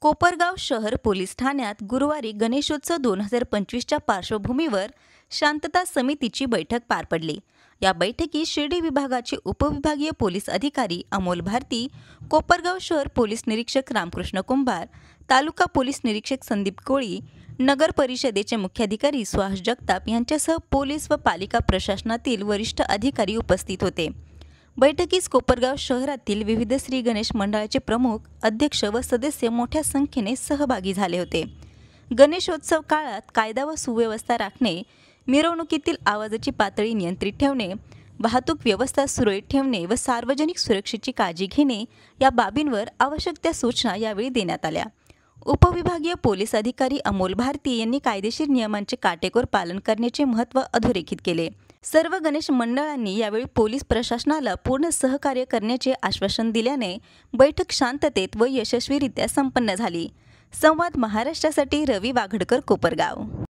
कोपरगाव शहर पोलीस ठाण्यात गुरुवारी गणेशोत्सव 2025च्या पार्श्वभूमीवर शांतता समितीची बैठक पार पडली। या बैठकीत शिर्डी विभागाचे उपविभागीय पोलीस अधिकारी अमोल भारती, कोपरगाव शहर पोलीस निरीक्षक रामकृष्ण कुंभार, तालुका पोलीस निरीक्षक संदीप कोळी, नगर परिषदेचे मुख्याधिकारी सुहास जगताप यांच्यासह पोलीस व पालिका प्रशासनातील वरिष्ठ अधिकारी उपस्थित होते। बैठकीस कोपरगाव शहरातील विविध श्री गणेश मंडळाचे प्रमुख, अध्यक्ष व सदस्य मोठ्या संख्येने सहभागी झाले होते। गणेशोत्सव काळात कायदा व सुव्यवस्था राखणे, मिरवणुकीतील आवाजाची पातळी नियंत्रित ठेवणे, वाहतूक व्यवस्था सुरळीत ठेवणे व सार्वजनिक सुरक्षेची काळजी घेणे या बाबींवर आवश्यक त्या सूचना यावेळी देण्यात आल्या। उपविभागीय पोलीस अधिकारी अमोल भारती यांनी कायदेशीर नियमांचे काटेकोर पालन करण्याचे महत्त्व अधोरेखित केले। सर्व गणेश मंडळांनी यावेळी पोलीस प्रशासनाला पूर्ण सहकार्य करण्याचे आश्वासन दिल्याने बैठक शांततेत व यशस्वीरित्या संपन्न झाली। संवाद महाराष्ट्रासाठी रवी वाघडकर, कोपरगाव।